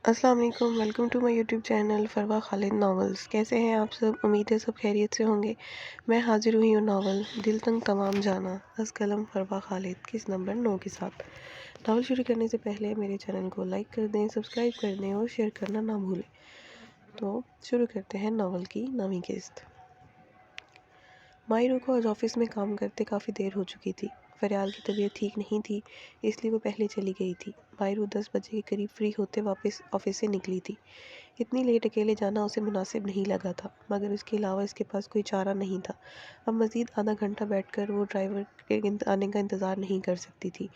السلام علیکم، welcome to my YouTube channel Farwa Khalid novels. کیسے ہیں آپ سب؟ امید ہے سب خیریت سے ہوں گے۔ میں حاضر ہوئی ہوں ناول دل تنگ تمام جانا از قلم فروا خالد کس نمبر 9 کے ساتھ۔ ناول شروع کرنے سے پہلے میرے چینل کو لائک کر دیں، سبسکرائب کر دیں اور شیئر کرنا نہ بھولیں۔ تو شروع کرتے ہیں ناول کی 9ویں قسط۔ مائرو کو آج آفس میں کام کرتے کافی دیر ہو چکی تھی۔ فریال کی طبیعت ٹھیک نہیں تھی، اس لیے وہ پہلے چلی گئی تھی۔ مائرو 10 بجے کے قریب فری ہوتے واپس آفس سے نکلی تھی۔ اتنی لیٹ اکیلے جانا اسے مناسب نہیں لگا تھا، مگر اس کے علاوہ اس کے پاس کوئی چارہ نہیں تھا۔ اب مزید آدھا گھنٹہ بیٹھ کر وہ ڈرائیور کے آنے کا انتظار نہیں کر سکتی تھی،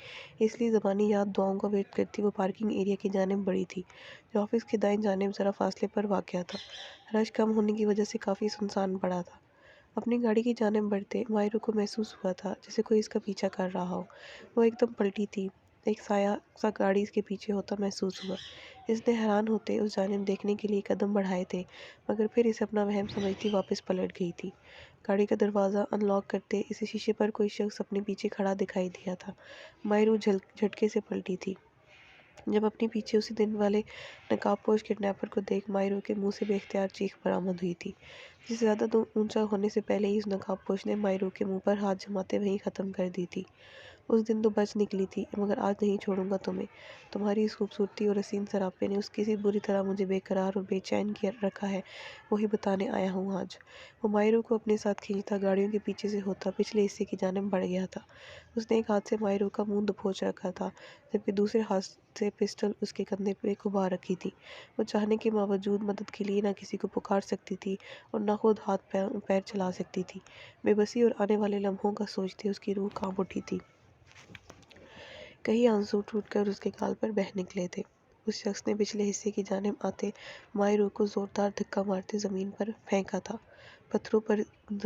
اس لیے زبانی یاد دعاؤں کا ویٹ کرتی وہ پارکنگ ایریا کی جانب بڑھی تھی، جو آفس کے دائیں جانب ذرا فاصلے پر واقع تھا۔ رش کم ہونے کی وجہ سے کافی سنسان پڑا تھا۔ اپنی گاڑی کی جانب بڑھتے مائرو کو محسوس ہوا تھا جیسے کوئی اس کا پیچھا کر رہا ہو۔ وہ ایک دم پلٹی تھی، ایک سایہ سا گاڑی کے پیچھے ہوتا محسوس ہوا۔ اس نے حیران ہوتے اس جانب دیکھنے کے لیے قدم بڑھائے تھے، مگر پھر اسے اپنا وہم سمجھتی واپس پلٹ گئی تھی۔ گاڑی کا دروازہ ان لاک کرتے اسے شیشے پر کوئی شخص اپنے پیچھے کھڑا دکھائی دیا تھا۔ مائرو جھٹکے سے پلٹی تھی جب اپنے پیچھے اسی دن والے نقاب پوش کڈنیپر کو دیکھ مائرو کے منہ سے بے اختیار چیخ برآمد ہوئی تھی، جسے زیادہ اونچا ہونے سے پہلے ہی اس نقاب پوش نے مائرو کے منہ پر ہاتھ جماتے وہیں ختم کر دی تھی۔ اس دن تو بچ نکلی تھی، مگر آج نہیں چھوڑوں گا تمہیں۔ تمہاری اس خوبصورتی اور حسین سراپے نے اس کسی بری طرح مجھے بے قرار اور بے چین کیا رکھا ہے، وہی بتانے آیا ہوں آج۔ وہ مائرو کو اپنے ساتھ کھینچتا گاڑیوں کے پیچھے سے ہوتا پچھلے حصے کی جانب بڑھ گیا تھا۔ اس نے ایک ہاتھ سے مائرو کا منہ دبوچ رکھا تھا، جبکہ دوسرے ہاتھ سے پسٹل اس کے کندھے پہ گھما رکھی تھی۔ وہ چاہنے کے باوجود مدد کے لیے نہ کسی کو پکار سکتی تھی اور نہ خود ہاتھ پیر چلا سکتی تھی۔ بے بسی اور آنے والے لمحوں کا سوچتے اس کی روح کانپ اٹھی تھی۔ کئی آنسو ٹوٹ کر اس کے گال پر بہہ نکلے تھے۔ اس شخص نے پچھلے حصے کی جانب آتے مائرو کو زوردار دھکا مارتے زمین پر پھینکا تھا۔ پتھروں پر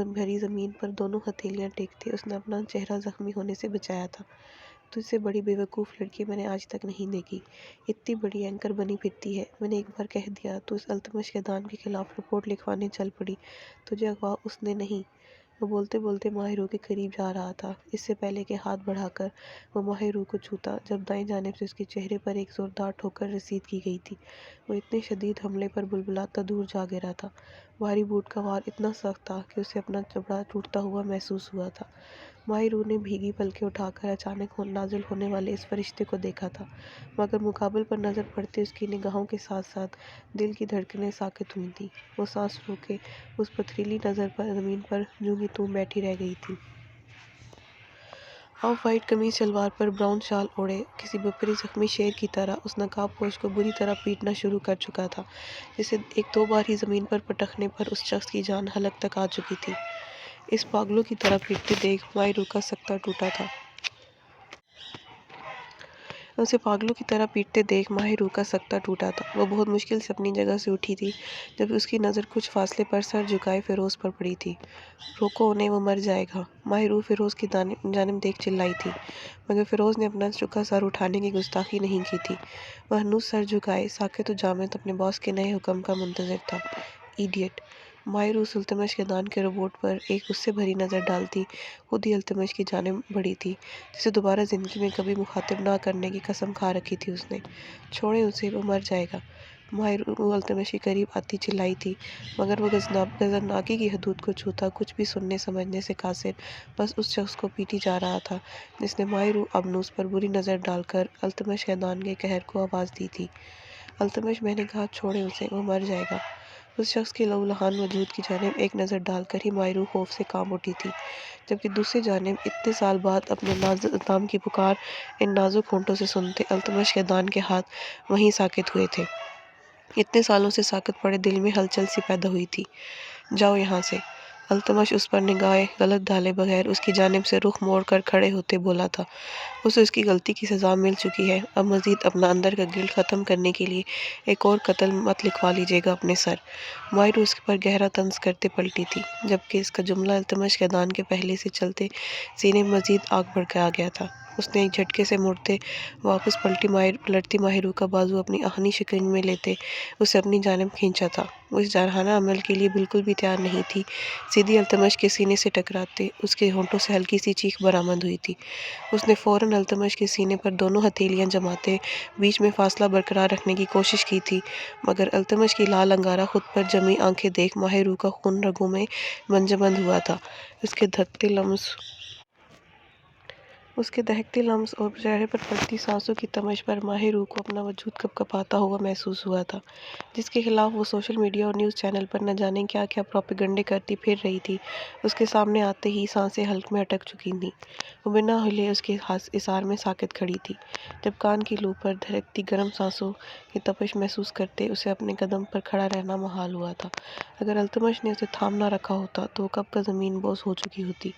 بھری زمین پر دونوں ہتھیلیاں ٹیکتے اس نے اپنا چہرہ زخمی ہونے سے بچایا تھا۔ تجھ سے بڑی بے وقوف لڑکی میں نے آج تک نہیں دیکھی، اتنی بڑی اینکر بنی پھرتی ہے۔ میں نے ایک بار کہہ دیا تو اس التمش کے دان کے خلاف رپورٹ لکھوانے چل پڑی، تجھے اغوا اس نے نہیں۔ وہ بولتے بولتے ماہرو کے قریب جا رہا تھا، اس سے پہلے کہ ہاتھ بڑھا کر وہ ماہرو کو چھوتا، جب دائیں جانب سے اس کے چہرے پر ایک زوردار ٹھوکر رسید کی گئی تھی۔ وہ اتنے شدید حملے پر بلبلاتا دور جا گرا تھا۔ بھاری بوٹ کا وار اتنا سخت تھا کہ اسے اپنا جبڑا ٹوٹتا ہوا محسوس ہوا تھا۔ ماہرو نے بھیگی پلکیں اٹھا کر اچانک نازل ہونے والے اس فرشتے کو دیکھا تھا، مگر مقابل پر نظر پڑتے اس کی نگاہوں کے ساتھ ساتھ دل کی دھڑکنیں ساکت ہوئی تھیں۔ وہ سانس روکے اس پتھریلی نظر پر زمین پر جوں کی توں بیٹھی رہ گئی تھی۔ آف وائٹ قمیص شلوار پر براؤن شال اوڑھے کسی بپری زخمی شیر کی طرح اس نقاب پوش کو بری طرح پیٹنا شروع کر چکا تھا، جسے ایک دو بار ہی زمین پر پٹکنے پر اس شخص کی جان حلق تک آ چکی تھی۔ اس پاگلوں کی طرح پیٹتے دیکھ مائرو کا سکتہ ٹوٹا تھا۔ اسے پاگلوں کی طرح پیٹتے دیکھ ماہرو کا سکتہ ٹوٹا تھا۔ وہ بہت مشکل سے اپنی جگہ سے اٹھی تھی جب اس کی نظر کچھ فاصلے پر سر جھکائے فیروز پر پڑی تھی۔ روکو انہیں، وہ مر جائے گا، ماہرو فیروز کی جانب دیکھ چلائی تھی، مگر فیروز نے اپنا جھکا سر اٹھانے کی گستاخی نہیں کی تھی۔ وہ ہنوز سر جھکائے ساکت و جامد اپنے باس کے نئے حکم کا منتظر تھا۔ ایڈیٹ! مائرو اس التمش کے دان کے روبوٹ پر ایک غصے بھری نظر ڈالتی خود ہی التمش کی جانب بڑھی تھی، جسے دوبارہ زندگی میں کبھی مخاطب نہ کرنے کی قسم کھا رکھی تھی اس نے۔ چھوڑیں اسے، وہ مر جائے گا، مائرو التمش کے قریب آتی چلائی تھی، مگر وہ غضبناکی کی حدود کو چھوتا کچھ بھی سننے سمجھنے سے قاصر بس اس شخص کو پیٹی جا رہا تھا جس نے مائرو ابنوس پر بری نظر ڈال کر التمش کے دان کے قہر کو آواز دی تھی۔ التمش، میں نے کہا چھوڑیں اسے، وہ مر جائے گا۔ اس شخص کے لہولہان وجود کی جانب ایک نظر ڈال کر ہی مائرو خوف سے کانپ اٹھی تھی، جبکہ دوسری جانب اتنے سال بعد اپنے نام کی پکار ان نازک ہونٹوں سے سنتے التمش کے دان کے ہاتھ وہیں ساکت ہوئے تھے۔ اتنے سالوں سے ساکت پڑے دل میں ہلچل سی پیدا ہوئی تھی۔ جاؤ یہاں سے، التمش اس پر نگاہیں غلط ڈالے بغیر اس کی جانب سے رخ موڑ کر کھڑے ہوتے بولا تھا۔ اسے اس کی غلطی کی سزا مل چکی ہے، اب مزید اپنا اندر کا گلٹ ختم کرنے کے لیے ایک اور قتل مت لکھوا لیجیے گا اپنے سر۔ مائرو اس پر گہرا طنز کرتے پلٹی تھی، جبکہ اس کا جملہ التمش کے دان کے پہلے سے چلتے سینے میں مزید آگ بھڑکا گیا تھا۔ اس نے ایک جھٹکے سے مڑتے واپس پلٹتی ماہرو کا بازو اپنی آہنی شکنج میں لیتے اسے اپنی جانب کھینچا تھا۔ وہ اس جارحانہ عمل کے لیے بالکل بھی تیار نہیں تھی۔ سیدھی التمش کے سینے سے ٹکراتے اس کے ہونٹوں سے ہلکی سی چیخ برآمد ہوئی تھی۔ اس نے فوراً التمش کے سینے پر دونوں ہتھیلیاں جماتے بیچ میں فاصلہ برقرار رکھنے کی کوشش کی تھی، مگر التمش کی لال انگارہ خود پر جمی آنکھیں دیکھ ماہرو کا خون رگوں میں منجمد ہوا تھا۔ اس کے دہکتے لمس اور چہرے پر پڑتی سانسوں کی تمش پر ماہرو کو اپنا وجود کپکپاتا ہوا محسوس ہوا تھا، جس کے خلاف وہ سوشل میڈیا اور نیوز چینل پر نہ جانے کیا کیا پروپیگنڈے کرتی پھر رہی تھی۔ اس کے سامنے آتے ہی سانسیں حلق میں اٹک چکی تھیں۔ وہ بنا ہلے اس کے اظہار میں ساکت کھڑی تھی، جب کان کی لو پر دھڑکتی گرم سانسوں کی تپش محسوس کرتے اسے اپنے قدم پر کھڑا رہنا محال ہوا تھا۔ اگر التمش نے اسے تھام نہ رکھا ہوتا تو وہ کب کا زمین بوس ہو چکی ہوتی۔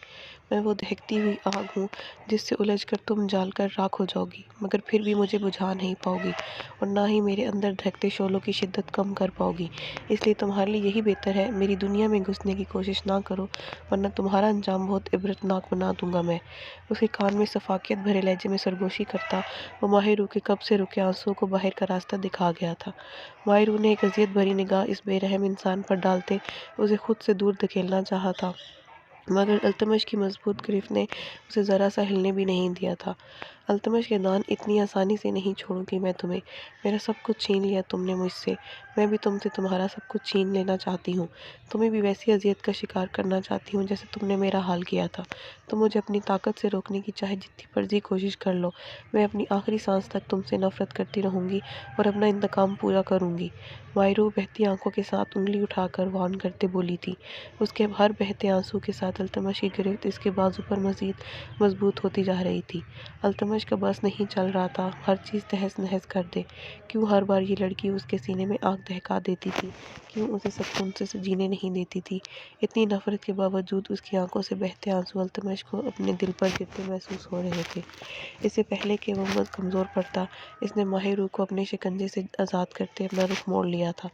میں وہ دہکتی ہوئی آگ ہوں جس سے الجھ کر تم جال کر راکھ ہو جاؤ گی، مگر پھر بھی مجھے بجھا نہیں پاؤ گی اور نہ ہی میرے اندر دھڑکتے شعلوں کی شدت کم کر پاؤ گی۔ اس لیے تمہارے لیے یہی بہتر ہے میری دنیا میں گھسنے کی کوشش نہ کرو، ورنہ تمہارا انجام بہت عبرتناک بنا دوں گا میں۔ اس کے کان میں صفاقیت بھرے لہجے میں سرگوشی کرتا وہ ماہرو کے کب سے رکے آنسوؤں کو باہر کا راستہ دکھا گیا تھا۔ ماہرو نے ایک اذیت بھری نگاہ اس بے رحم انسان پر ڈالتے اسے خود سے دور دھکیلنا چاہا تھا، مگر التمش کی مضبوط گرفت نے اسے ذرا سا ہلنے بھی نہیں دیا تھا۔ التمش کے دان اتنی آسانی سے نہیں چھوڑوں گی میں تمہیں۔ میرا سب کچھ چھین لیا تم نے مجھ سے، میں بھی تم سے تمہارا سب کچھ چھین لینا چاہتی ہوں۔ تمہیں بھی ویسی اذیت کا شکار کرنا چاہتی ہوں جیسے تم نے میرا حال کیا تھا۔ تم مجھے اپنی طاقت سے روکنے کی چاہے جتنی مرضی کوشش کر لو، میں اپنی آخری سانس تک تم سے نفرت کرتی رہوں گی اور اپنا انتقام پورا کروں گی۔ ماہرو بہتی آنکھوں کے ساتھ انگلی اٹھا کر وارن کرتے بولی تھی۔ اس کے ہر بہتے آنسو کے ساتھ التمش کی گرفت اس کے بازو پر مزید مضبوط ہوتی جا رہی تھی۔ التمش کا بس نہیں چل رہا تھا ہر چیز تہس نہس کر دے۔ کیوں ہر بار یہ لڑکی اس کے سینے میں آگ دہکا دیتی تھی؟ کیوں اسے سکون سے جینے نہیں دیتی تھی؟ اتنی نفرت کے باوجود اس کی آنکھوں سے بہتے آنسو التمش کو اپنے دل پر گرتے محسوس ہو رہے تھے۔ اس سے پہلے کہ وہ کمزور پڑتا، اس نے ماہرو کو اپنے شکنجے سے آزاد کرتے اپنا رخ موڑ لیا تھا۔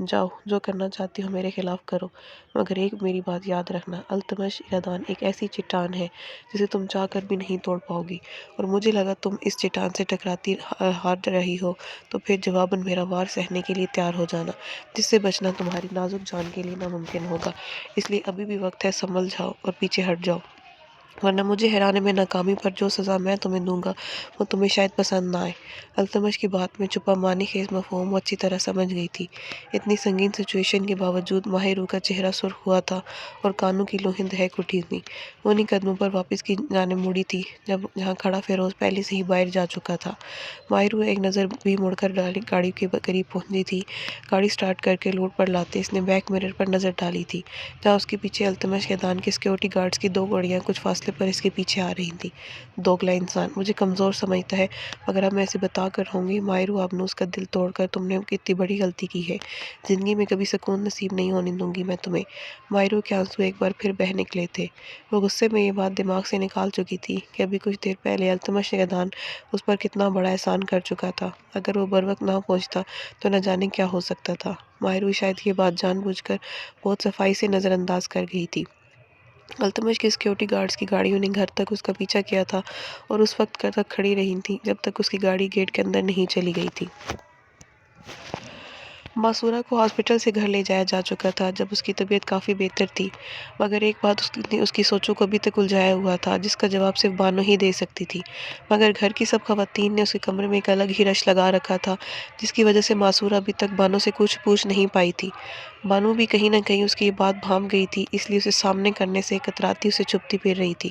جاؤ، جو کرنا چاہتی ہو میرے خلاف کرو، مگر ایک میری بات یاد رکھنا، التمش یادان ایک ایسی چٹان ہے جسے تم چاہ کر بھی نہیں توڑ پاؤ گی، اور مجھے لگا تم اس چٹان سے ٹکراتی ہار رہی ہو تو پھر جواباً میرا وار سہنے کے لیے تیار ہو جانا، جس سے بچنا تمہاری نازک جان کے لیے ناممکن ہوگا۔ اس لیے ابھی بھی وقت ہے، سنبھل جاؤ اور پیچھے ہٹ جاؤ، ورنہ مجھے ہرانے میں ناکامی پر جو سزا میں تمہیں دوں گا وہ تمہیں شاید پسند نہ آئے۔ التمش کی بات میں چھپا معنی خیز مفہوم وہ اچھی طرح سمجھ گئی تھی۔ اتنی سنگین سچویشن کے باوجود ماہرو کا چہرہ سرخ ہوا تھا اور کانوں کی لوہیں دہک اٹھی تھیں۔ وہ انہی قدموں پر واپس کی جانب مڑی تھی جہاں کھڑا فیروز پہلے سے ہی باہر جا چکا تھا۔ ماہرو ایک نظر بھی مڑ کر گاڑی کے قریب پہنچی تھی۔ گاڑی سٹارٹ کر کے روڈ پر لاتے اس نے بیک مرر پر نظر ڈالی تھی، جہاں اس کے پیچھے التمش یادان کے سیکورٹی گارڈز کی 2 گاڑیاں کچھ فاصلے پر اس کے پیچھے آ رہی تھیں۔ دوگلا انسان مجھے کمزور سمجھتا ہے، مگر اب میں اسے بتا کر رہوں گی، ماہرو آبنوس کا دل توڑ کر تم نے کتنی بڑی غلطی کی ہے۔ زندگی میں کبھی سکون نصیب نہیں ہونے دوں گی میں تمہیں۔ ماہرو کے آنسو ایک بار پھر بہہ نکلے تھے۔ وہ غصے میں یہ بات دماغ سے نکال چکی تھی کہ ابھی کچھ دیر پہلے التمش یادان اس پر کتنا بڑا احسان کر چکا تھا۔ اگر وہ بروقت نہ پہنچتا تو نہ جانے کیا ہو سکتا تھا۔ ماہرو شاید یہ بات جان بوجھ کر بہت صفائی سے نظر انداز کر گئی تھی۔ التمش کے سیکورٹی گارڈز کی گاڑیوں نے گھر تک اس کا پیچھا کیا تھا اور اس وقت تک کھڑی رہی تھیں جب تک اس کی گاڑی گیٹ کے اندر نہیں چلی گئی تھی۔ معصورہ کو ہاسپٹل سے گھر لے جایا جا چکا تھا جب اس کی طبیعت کافی بہتر تھی، مگر ایک بات نے اس کی سوچوں کو ابھی تک الجھایا ہوا تھا جس کا جواب صرف بانو ہی دے سکتی تھی، مگر گھر کی سب خواتین نے اس کے کمرے میں ایک الگ ہی رش لگا رکھا تھا جس کی وجہ سے معصورہ ابھی تک بانو سے کچھ پوچھ نہیں پائی تھی۔ بانو بھی کہیں نہ کہیں اس کی یہ بات بھانپ گئی تھی، اس لیے اسے سامنے کرنے سے کتراتی اسے چھپتی پھر رہی تھی۔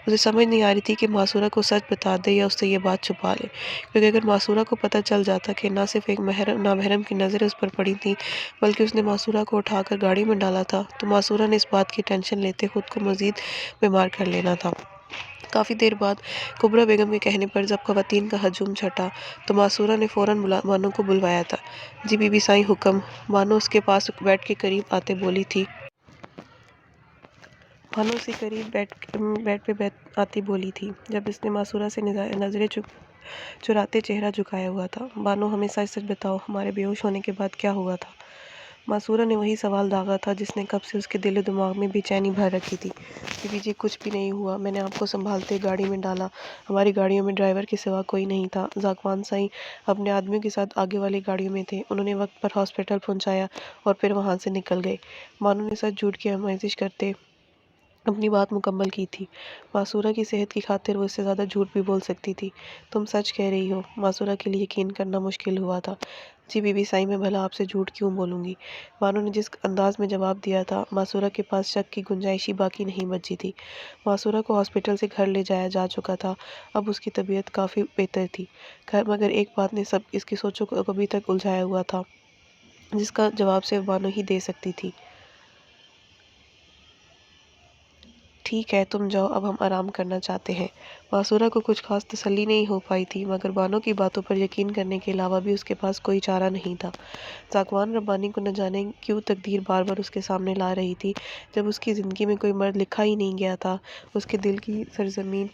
اسے سمجھ نہیں آ رہی تھی کہ معصورہ کو سچ بتا دے یا اس سے یہ بات چھپا لے، کیونکہ اگر معصورہ کو پتہ چل جاتا کہ نہ صرف ایک نامحرم کی نظریں اس پر پڑی تھیں بلکہ اس نے معصورہ کو اٹھا کر گاڑی میں ڈالا تھا، تو معصورہ نے اس بات کی ٹینشن لیتے خود کو مزید بیمار کر لینا تھا۔ کافی دیر بعد کبریٰ بیگم کے کہنے پر جب خواتین کا ہجوم چھٹا تو معصورہ نے فوراً بانو کو بلوایا تھا۔ جی بی بی سائیں حکم، بانو اس کے پاس بیڈ کے قریب آتے بولی تھی۔ بانو اس کے قریب بیڈ پہ آتی بولی تھی جب اس نے معصورہ سے نظریں چراتے چہرہ جھکایا ہوا تھا۔ بانو ہمیں سچ سچ بتاؤ، ہمارے بے ہوش ہونے کے بعد کیا ہوا تھا؟ معصورہ نے وہی سوال داغا تھا جس نے کب سے اس کے دل و دماغ میں بے چینی بھر رکھی تھی۔ بی بی جی کچھ بھی نہیں ہوا، میں نے آپ کو سنبھالتے گاڑی میں ڈالا، ہماری گاڑیوں میں ڈرائیور کے سوا کوئی نہیں تھا۔ ذاکوان سائیں اپنے آدمیوں کے ساتھ آگے والی گاڑیوں میں تھے، انہوں نے وقت پر ہاسپٹل پہنچایا اور پھر وہاں سے نکل گئے۔ مانو نے سچ جھوٹ کی آمیزش کرتے اپنی بات مکمل کی تھی۔ معصورہ کی صحت کی خاطر وہ اس سے زیادہ جھوٹ بھی بول سکتی تھی۔ تم سچ کہہ رہی ہو، معصورہ کے لیے یقین کرنا مشکل ہوا تھا۔ جی بی بی سائیں، میں بھلا آپ سے جھوٹ کیوں بولوں گی؟ بانو نے جس انداز میں جواب دیا تھا، معصورہ کے پاس شک کی گنجائش ہی باقی نہیں بچی تھی۔ معصورہ کو ہاسپٹل سے گھر لے جایا جا چکا تھا، اب اس کی طبیعت کافی بہتر تھی۔ مگر ایک بات نے سب اس کی سوچوں کو ابھی تک الجھایا ہوا تھا، جس کا جواب صرف بانو ہی دے سکتی تھی۔ ٹھیک ہے، تم جاؤ، اب ہم آرام کرنا چاہتے ہیں۔ معصورہ کو کچھ خاص تسلی نہیں ہو پائی تھی، مگر بانو کی باتوں پر یقین کرنے کے علاوہ بھی اس کے پاس کوئی چارہ نہیں تھا۔ ذاکوان ربانی کو نہ جانے کیوں تقدیر بار بار اس کے سامنے لا رہی تھی۔ جب اس کی زندگی میں کوئی مرد لکھا ہی نہیں گیا تھا، اس کے دل کی سرزمین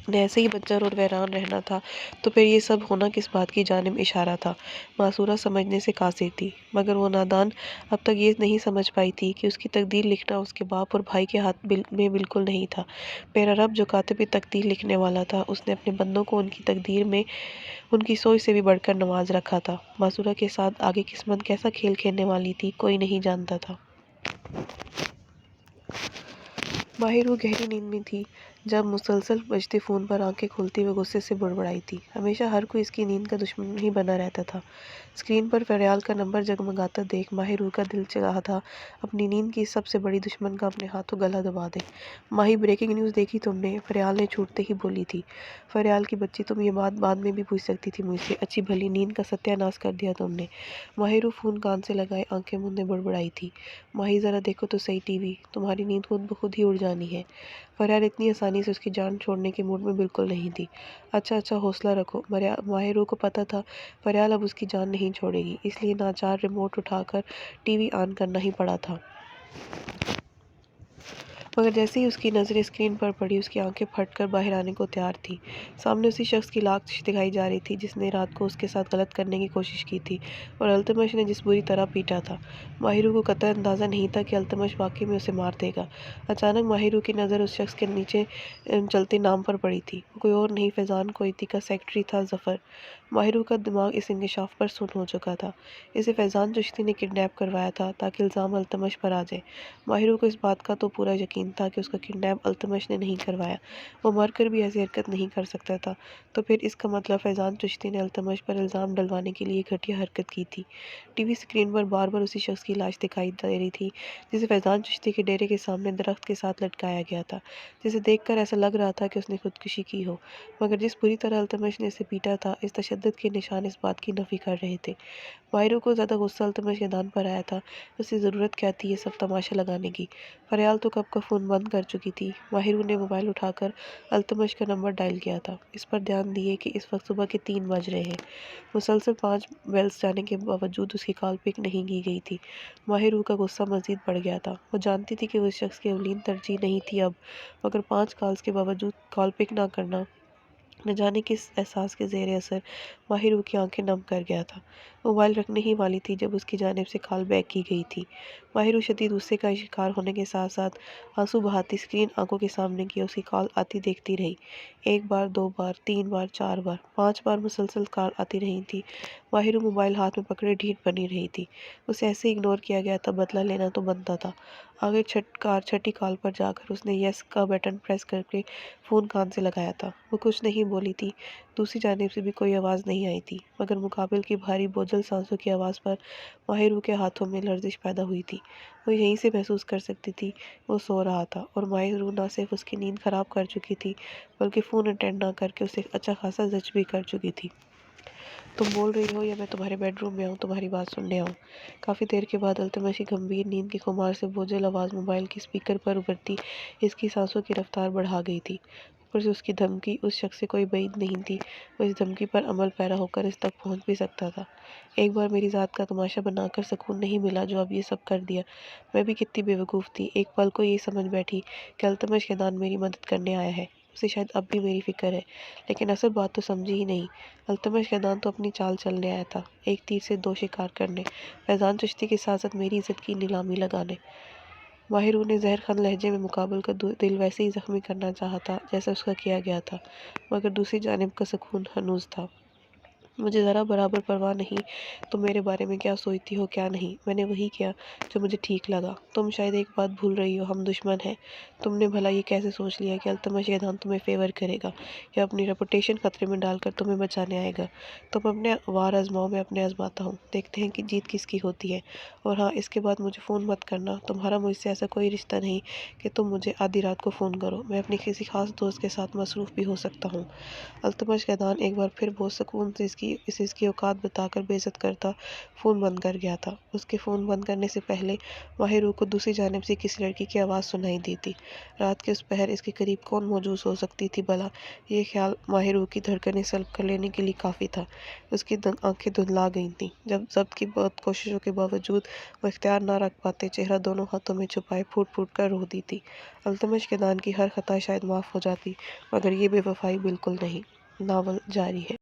نے ایسے ہی بنجر اور ویران رہنا تھا، تو پھر یہ سب ہونا کس بات کی جانب اشارہ تھا؟ معصورہ سمجھنے سے قاصر تھی، مگر وہ نادان اب تک یہ نہیں سمجھ پائی تھی کہ اس کی تقدیر لکھنا اس کے باپ اور بھائی کے ہاتھ میں بالکل نہیں تھا۔ میرا رب جو کاتب تقدیر لکھنے والا تھا، اس نے اپنے بندوں کو ان کی تقدیر میں ان کی سوچ سے بھی بڑھ کر نواز رکھا تھا۔ معصورہ کے ساتھ آگے قسمت کیسا کھیل کھیلنے والی تھی، کوئی نہیں جانتا تھا۔ ماہر روح گہری نیند میں تھی جب مسلسل بجتے فون پر آنکھیں کھولتی ہوئے غصے سے بڑبڑائی تھی۔ ہمیشہ ہر کوئی اس کی نیند کا دشمن ہی بنا رہتا تھا۔ اسکرین پر فریال کا نمبر جگمگاتا دیکھ ماہر روح کا دل چاہا تھا اپنی نیند کی سب سے بڑی دشمن کا اپنے ہاتھوں گلا دبا دے۔ ماہی، بریکنگ نیوز دیکھی تم نے؟ فریال نے چھوٹتے ہی بولی تھی۔ فریال کی بچی، تم یہ بات بعد میں بھی پوچھ سکتی تھی مجھ سے، اچھی بھلی نیند کا ستیہ ناش کر دیا تم نے۔ ماہر روح فون کان سے لگائے آنکھیں موندے بڑبڑائی تھی۔ ماہی، ذرا دیکھو تو صحیح ٹی وی، تمہاری نیند خود بخود ہی اڑ جانی ہے۔ فریال اتنی آسانی سے اس کی جان چھوڑنے کے موڈ میں بالکل نہیں تھی۔ اچھا حوصلہ رکھو۔ ماہر روح کو پتہ تھا فریال اب اس کی جان نہیں چھوڑے گی، اس لیے ناچار ریموٹ اٹھا کر ٹی وی آن کرنا ہی پڑا تھا۔ مگر جیسے ہی اس کی نظریں اسکرین پر پڑی، اس کی آنکھیں پھٹ کر باہر آنے کو تیار تھیں۔ سامنے اسی شخص کی لاش دکھائی جا رہی تھی جس نے رات کو اس کے ساتھ غلط کرنے کی کوشش کی تھی، اور التمش نے جس بری طرح پیٹا تھا۔ ماہر روح کو قطعی اندازہ نہیں تھا کہ التمش واقعی میں اسے مار دے گا۔ اچانک ماہر روح کی نظر اس شخص کے نیچے چلتے نام پر پڑی تھی۔ وہ کوئی اور نہیں، فیضان کوئٹی کا سیکرٹری تھا، ظفر۔ ماہر روح کا دماغ اس انکشاف پر سن ہو چکا تھا۔ اسے فیضان چشتی نے کڈنیپ کروایا تھا تاکہ الزام التمش پر آ جائے۔ ماہر روح کو اس بات کا تو پورا یقین تھا کہ اس کا کڈنیپ التمش نے نہیں کروایا، وہ مر کر بھی ایسی حرکت نہیں کر سکتا تھا۔ تو پھر اس کا مطلب فیضان چشتی نے التمش پر الزام ڈلوانے کے لیے گھٹیا حرکت کی تھی۔ ٹی وی اسکرین پر بار بار اسی شخص کی لاش دکھائی دے رہی تھی جسے فیضان چشتی کے ڈیرے کے سامنے درخت کے ساتھ لٹکایا گیا تھا، جسے دیکھ کر ایسا لگ رہا تھا کہ اس نے خودکشی کی ہو۔ مگر جس بری طرح التمش نے اسے پیٹا تھا، اس تشدد کے نشان اس بات کی نفی کر رہے تھے۔ ماہر کو زیادہ غصہ التمش کے دان پر آیا تھا۔ اسے ضرورت کیا تھی یہ سب تماشا لگانے کی؟ فریال تو کب کا فون بند کر چکی تھی۔ ماہر نے موبائل اٹھا کر التمش کا نمبر ڈائل کیا تھا، اس پر دھیان دیے کہ اس وقت صبح کے 3 بج رہے ہیں۔ مسلسل 5 بیلز جانے کے باوجود اس کی کال پک نہیں کی گئی تھی۔ ماہر کا غصہ مزید بڑھ گیا تھا۔ وہ جانتی تھی کہ وہ اس شخص کی اولین ترجیح نہیں تھی اب، مگر 5 کالز کے باوجود کال پک نہ کرنا نہ جانے کس احساس کے زیر اثر ماہر کی آنکھیں نم کر گیا تھا۔ موبائل رکھنے ہی والی تھی جب اس کی جانب سے کال بیک کی گئی تھی۔ ماہر شدید غصے کا شکار ہونے کے ساتھ ساتھ آنسو بہاتی اسکرین آنکھوں کے سامنے کی اس کی کال آتی دیکھتی رہی۔ 1 بار، 2 بار، 3 بار، 4 بار، 5 بار مسلسل کال آتی رہی تھی۔ ماہر موبائل ہاتھ میں پکڑے ڈھیٹ بنی رہی تھی۔ اسے ایسے اگنور کیا گیا تھا، بدلہ لینا تو بنتا تھا۔ آخر چھٹی کال پر جا کر اس نے یس کا بٹن پریس کر کے فون کان سے لگایا تھا۔ وہ کچھ نہیں بولی تھی، دوسری جانب سے بھی کوئی آواز نہیں آئی تھی، مگر مقابل کی بھاری بوجھل سانسوں کی آواز پر ماہر کے ہاتھوں میں لرزش پیدا ہوئی تھی۔ وہ یہیں سے محسوس کر سکتی تھی وہ سو رہا تھا، اور ماہر نہ صرف اس کی نیند خراب کر چکی تھی بلکہ فون اٹینڈ نہ کر کے اسے اچھا خاصا زچ بھی کر چکی تھی۔ تم بول رہی ہو یا میں تمہارے بیڈ روم میں آؤں تمہاری بات سننے آؤں؟ کافی دیر کے بعد التمش کی گمبھیر نیند کی خمار سے بوجھل آواز موبائل کی اسپیکر پر ابھرتی اس کی سانسوں کی رفتار بڑھا گئی تھی۔ اوپر سے اس کی دھمکی اس شخص سے کوئی بعید نہیں تھی، وہ اس دھمکی پر عمل پیرا ہو کر اس تک پہنچ بھی سکتا تھا۔ ایک بار میری ذات کا تماشا بنا کر سکون نہیں ملا جو اب یہ سب کر دیا۔ میں بھی کتنی بے وقوف تھی، ایک پل کو یہ سمجھ بیٹھی کہ التمش کے دان میری مدد کرنے آیا ہے۔ سے شاید اب بھی میری فکر ہے، لیکن اصل بات تو سمجھی ہی نہیں۔ التمش کیدان تو اپنی چال چلنے آیا تھا، ایک تیر سے دو شکار کرنے، فیضان چشتی کے ساتھ ساتھ میری عزت کی نیلامی لگانے۔ ماہروں نے زہر خند لہجے میں مقابل کا دل ویسے ہی زخمی کرنا چاہا تھا جیسا اس کا کیا گیا تھا، مگر دوسری جانب کا سکون ہنوز تھا۔ مجھے ذرا برابر پرواہ نہیں تم میرے بارے میں کیا سوچتی ہو کیا نہیں، میں نے وہی کیا جو مجھے ٹھیک لگا۔ تم شاید ایک بات بھول رہی ہو، ہم دشمن ہیں۔ تم نے بھلا یہ کیسے سوچ لیا کہ التمش یدان تمہیں فیور کرے گا یا اپنی ریپوٹیشن خطرے میں ڈال کر تمہیں بچانے آئے گا؟ تم اپنے وار آزماؤ، میں اپنے آزماتا ہوں، دیکھتے ہیں کہ جیت کس کی ہوتی ہے۔ اور ہاں، اس کے بعد مجھے فون مت کرنا، تمہارا مجھ سے ایسا کوئی رشتہ نہیں کہ تم مجھے آدھی رات کو فون کرو، میں اپنی کسی خاص دوست کے ساتھ مصروف بھی ہو سکتا ہوں۔ التمش کیدان ایک بار پھر بہت سکون سے اس کی اوقات بتا کر بے عزت کرتا فون بند کر گیا تھا۔ اس کے فون بند کرنے سے پہلے ماہروں کو دوسری جانب سے کسی لڑکی کی آواز سنائی دی تھی۔ رات کے اس پہر اس کے قریب کون موجود ہو سکتی تھی بھلا؟ یہ خیال ماہروں کی دھڑکنیں سلب کر لینے کے لیے کافی تھا۔ اس کی آنکھیں دھندلا گئی تھیں جب ضبط کی بہت کوششوں کے باوجود وہ اختیار نہ رکھ پاتے چہرہ دونوں ہاتھوں میں چھپائے پھوٹ پھوٹ کر رو دی تھی۔ التمش کیدان کی ہر خطا شاید معاف ہو جاتی، مگر یہ بے وفائی بالکل نہیں۔ ناول جاری ہے۔